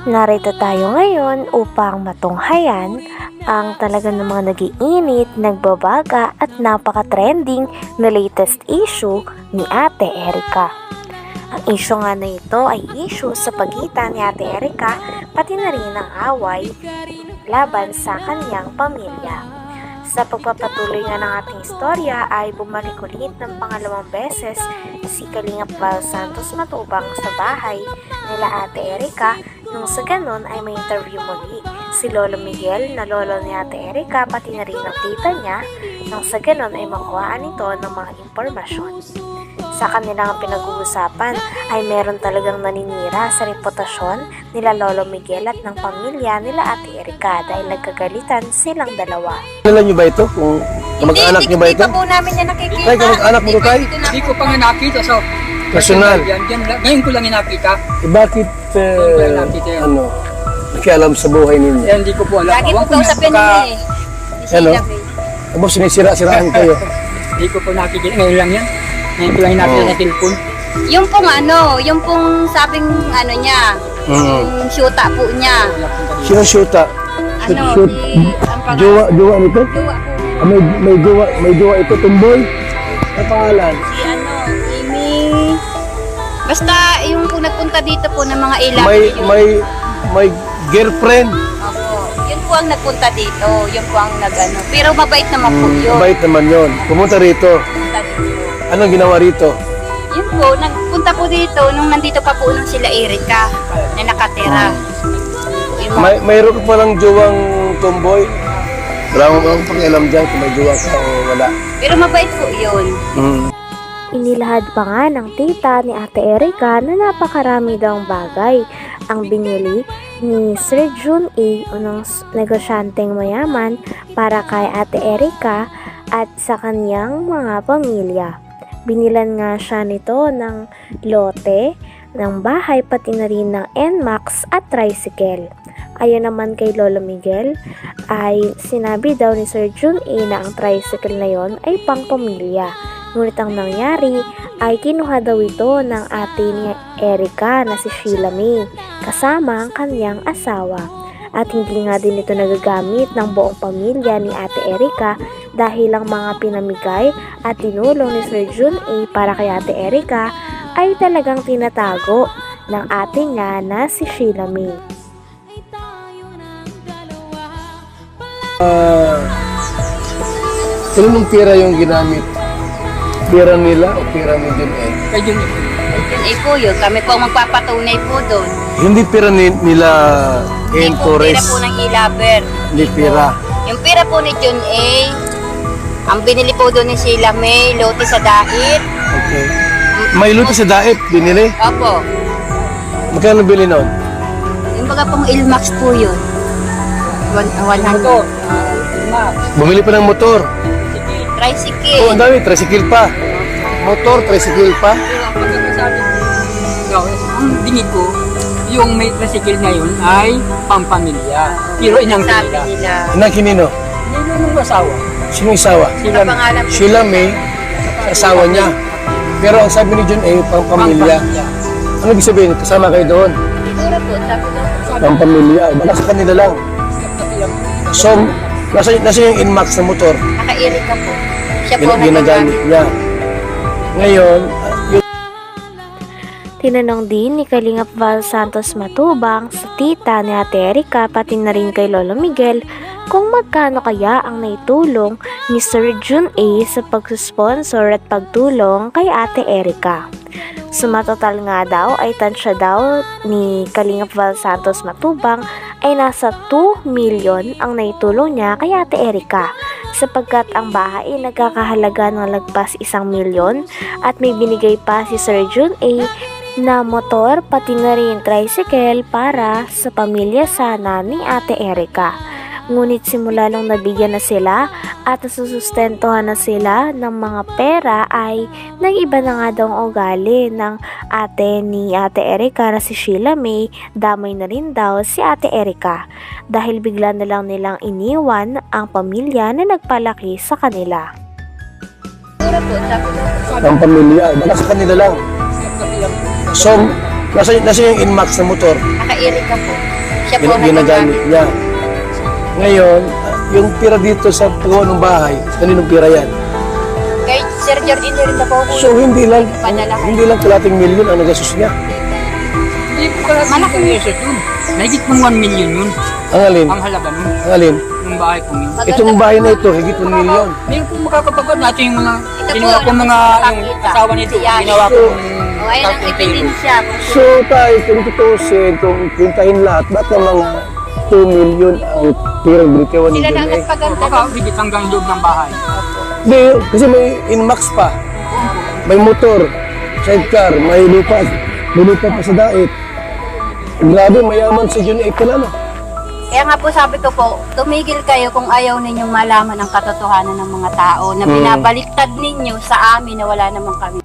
Narito tayo ngayon upang matunghayan ang talaga namang nag-iinit, nagbabaga at napaka-trending na latest issue ni Ate Erica. Ang issue nga na ito ay issue sa pagitan ni Ate Erica pati na rin ang away laban sa kanyang pamilya. Sa pagpapatuloy nga ng ating istorya ay bumalik ulit ng pangalawang beses si Kalingap Val Santos Matubang sa bahay nila Ate Erica. Nung sa ganon ay may interview muli si Lolo Miguel na lolo ni Ate Erica pati na rin ang tita niya. Nang sa ganon ay makuhaan ito ng mga impormasyon. Sa kanilang pinag-uusapan ay meron talagang naninira sa reputasyon nila Lolo Miguel at ng pamilya nila Ate Erica dahil nagkagalitan silang dalawa. Kilala niyo ba ito? Kung kamag-anak niyo ba ito? Hindi pa po namin yan nakikita. Tay, kamag-anak mo kay? Hindi ko pa nga nakita. So, Personal. Ngayon ko lang nakita. Bakit, nakialam sa buhay ninyo? Eh, hindi ko po alam. Lagi po kausapin niya eh. Ano? Tapos sinisira-siraan kayo. Hindi ko po nakikita. Ngayon lang yan. Ngayon ko lang nakita sa cellphone. Yung pong sabing niya, yung syuta po niya. Sino shoota? Shoot. Jowa nito? Jowa po. May jowa ito, tumboy? Ang pangalan? Si Amy. Basta yung po nagpunta dito po ng mga ilang. May girlfriend? Opo. Yun po ang nagpunta dito. Yun po ang Pero mabait naman po yun. Mabait naman yun. Pumunta rito. Punta dito. Anong ginawa rito? Yun po, nagpunta po dito nung nandito pa po nung sila Erica na nakatira. Mayroon ka palang jowang tumboy? Wala mo bang pakialam dyan kung may jowa ka o wala? Pero mabait po yun. Inilahad pa nga ng tita ni Ate Erica na napakarami daw bagay ang binili ni Sir Jun A. unang negosyanteng mayaman para kay Ate Erica at sa kanyang mga pamilya. Binilan nga siya nito ng lote, ng bahay pati na rin ng NMAX at tricycle. Ayon naman kay Lolo Miguel ay sinabi daw ni Sir Jun A. na ang tricycle na yon ay pang pamilya. Ngunit ang nangyari ay kinuha daw ito ng ate ni Erica na si Sheila May kasama ang kanyang asawa. At hindi nga din ito nagagamit ng buong pamilya ni Ate Erica dahil ang mga pinamigay at tinulong ni Sir Jun A. para kay Ate Erica ay talagang tinatago ng ate niya na si Sheila May. Sinong pera yung ginamit? Pera nila o pera ni Jun A? Kaya yun yun. Yun po yun. Kami po ang magpapatunay po doon. Hindi pera nila Hindi po pera po ng Ilaber. Hindi pera. Yung pera po ni Jun A. Ang binili po doon ni Sheila May, lote sa Dait. Okay. May luto sa daet, binili. Opo. Magkano bili nun? Yung baga pong Ilmax po yun. 100. Ito. Max. Bumili pa ng motor. Tricycle. Oh, ang dami, tricycle pa. Motor, tricycle pa. Pero ang pagkakasabi ko, ang dinig ko, yung may tricycle na yun ay pampamilya. Pero inang Sabi nila. nila. Inang kinino? Nilunong asawa. Sino yung asawa? Sila Kapangalan po. Sheila May, asawa niya. Pero ang sabi ni Jun A, pang pamilya. Ano ibig sabihin? Kasama kayo doon? Siguro po, sabi ko. Pang pamilya. Baka sa kanila lang. So, nasa yung Inmax na motor. Naka-Erica po. Siya po ang Ginagamit niya. Ngayon, Tinanong din ni Kalingap Val Santos Matubang sa tita ni Ate Erica pati na rin kay Lolo Miguel kung magkano kaya ang naitulong ni Sir Jun A. sa pagsusponsor at pagtulong kay Ate Erica. Sumatotal nga daw ay tansya daw ni Kalingap Val Santos Matubang ay nasa 2 million ang naitulong niya kay Ate Erica sapagkat ang bahay ay nagkakahalaga ng lagpas 1 milyon at may binigay pa si Sir Jun A. na motor pati na rin tricycle para sa pamilya sana ni Ate Erica. Ngunit simula nung nabigyan na sila at nasusustentuhan na sila ng mga pera ay nag-iba na nga daw ang ugali ng ate ni Ate Erica na si Sheila May, damay na rin daw si Ate Erica dahil bigla na lang nilang iniwan ang pamilya na nagpalaki sa kanila. Siguro po, sabi ko. pang pamilya. Baka sa kanila lang. So, Nasa yung Inmax na motor. Naka-Erika po. Siya po ang Ginagamit nagagamit. niya. Ngayon, yung pira dito sa paggawa ng bahay, kaninong pira yan? Kay Sir Jordan rin na po po. So hindi lang Padala. hindi lang kalating milyon ang nagastos niya. Hindi po pala Malaki. sa yun. Mahigit pong 1 million yun. Ang alin? Ang halaga nun. Ang alin? Yung bahay po yun. Itong bahay na ito, higit 1 milyon. Meron po makakapagod natin yung mga Ito ginawa po, ko mga yung nakikita. asawa nito. Yan. Ginawa ko O, ayun ang ebidensya. So tayo, kung tutusin, kung pintahin lahat, ba't na mga 2 million ang pirang binitawan ni Sila na John A? nagpaganda. baka higit hanggang loob ng bahay. Hindi, kasi may Inmax pa. May motor, sidecar, may lupa pa sa dait. Grabe, mayaman si John A pala, no? Kaya nga po sabi ko po, tumigil kayo kung ayaw ninyong malaman ang katotohanan ng mga tao na binabaliktad ninyo sa amin na wala naman kami.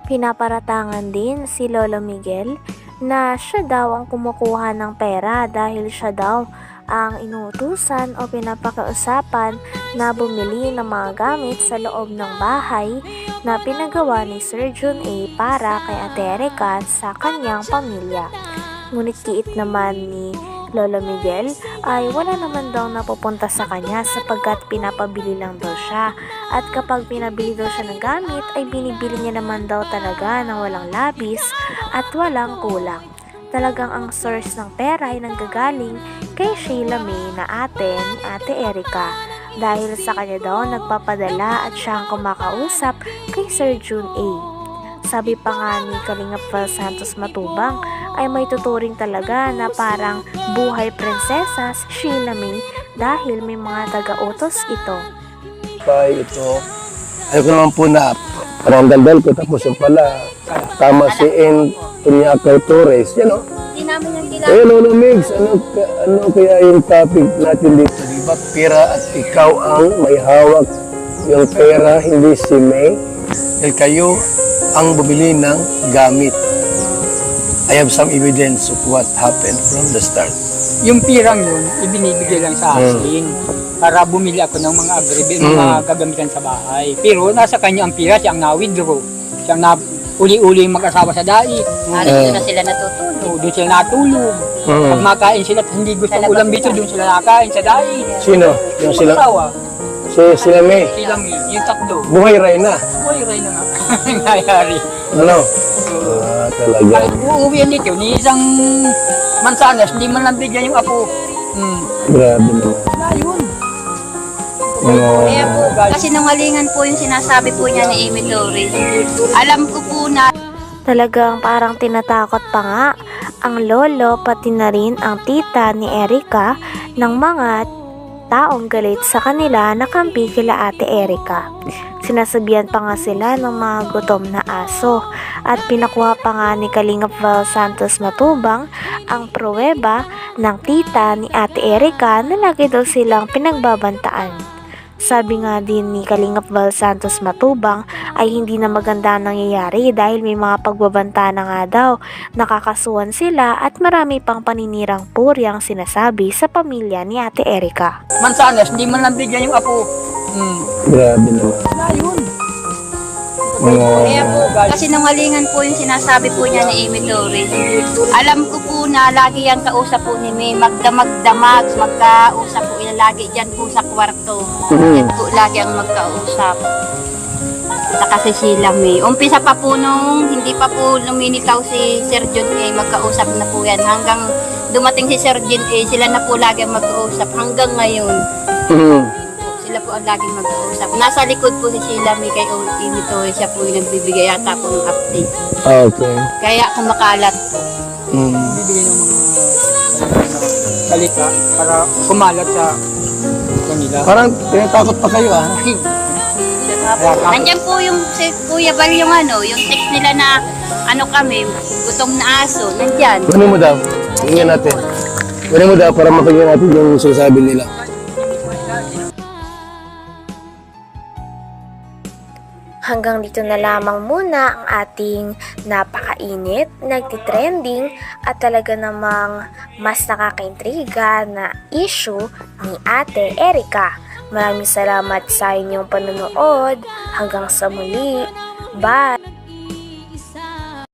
Pinaparatangan din si Lolo Miguel na siya daw ang kumukuha ng pera dahil siya daw ang inuutusan o pinapakausapan na bumili ng mga gamit sa loob ng bahay na pinagawa ni Sir John A para kay Ate Erika sa kanyang pamilya. Ngunit kiit naman ni Lolo Miguel ay wala naman daw napupunta sa kanya sapagkat pinapabili lang daw siya. At kapag pinabili daw siya ng gamit ay binibili niya naman daw talaga ng walang labis at walang kulang. Talagang ang source ng pera ay nanggagaling kay Sheila May na ate ni Ate Erika. Dahil sa kanya daw nagpapadala at siya ang kumakausap kay Sir John A. Sabi pa nga ni Kalingap Val Santos Matubang ay may tuturing talaga na parang buhay prinsesa si Sheila May dahil may mga taga-utos ito. Bahay ito, ayaw ko naman po na parang daldal ko, tapos yung pala, tama si N. Tunyakal Torres, yan o. Hindi namin yung kilala. Eh, Lolo Migs, ano kaya yung topic natin dito? Diba, pera at ikaw ang may hawak yung pera, hindi si May. Dahil kayo ang bumili ng gamit. I have some evidence of what happened from the start. Yung pirang yun, ibinibigay lang sa akin para bumili ako ng mga mga gagamitan sa bahay. Pero nasa kanya ang pira, siya ang na-withdraw. Siya ang uli-uli mag-asawa sa dait. Doon na sila natutulog. Doon sila natulog. Pag makain sila at hindi gusto ulam dito, doon sila nakain sa dait. Sino? Yung sila? Mag-asawa. Sila May. Sila yung tatlo. Buhay ray na. Uy, ray na nga. Nangyayari. Ano? Talaga. Pag uuwihan dito, ni isang mansanas, hindi man lang bigyan yung apo. Grabe naman. Ayun. Kaya po, kasi nangalingan po yung sinasabi po niya ni Amy Torres. Alam ko po na Talagang parang tinatakot pa nga ang lolo pati na rin ang tita ni Erika ng mga taong galit sa kanila na kampi kila Ate Erika. Sinasabihan pa nga sila ng mga gutom na aso at pinakuha pa nga ni Kalingap Val Santos Matubang ang pruweba ng tita ni Ate Erika na lagi daw silang pinagbabantaan. Sabi nga din ni Kalingap Val Santos Matubang ay hindi na maganda ang nangyayari dahil may mga pagbabanta na nga daw, nakakasuhan sila at marami pang paninirang puri ang sinasabi sa pamilya ni Ate Erika. Mansanas, hindi man lang bigyan yung apo. Grabe naman. Ayun. kaya po, kasi nangalingan po yung sinasabi po niya ni Amy Torres. Alam ko po na lagi yan kausap po ni May, magdamag-damag, magkausap po yan lagi dyan po sa kwarto. Yan po lagi ang magkausap. Saka si Sheila May. Umpisa pa po nung hindi pa po lumilitaw si Sir John A, magkausap na po yan. Hanggang dumating si Sir John A, sila na po lagi ang magkausap hanggang ngayon. Sila po ang laging mag-uusap. Nasa likod po si Sheila May kay Amy Torres. Siya po yung nagbibigay yata po ng update. Okay. Kaya kumakalat po. Bibigyan ng mga salita para kumalat sa kanila. Parang tinatakot pa kayo ah. Nandiyan po yung si Kuya Bal yung yung text nila na kami, gutom na aso. Nandiyan. Kunin mo daw. Tingnan natin. Kunin mo daw para mapagyan natin yung sinasabi nila. Hanggang dito na lamang muna ang ating napakainit, nagtitrending at talaga namang mas nakakaintriga na issue ni Ate Erika. Maraming salamat sa inyong panonood. Hanggang sa muli. Bye!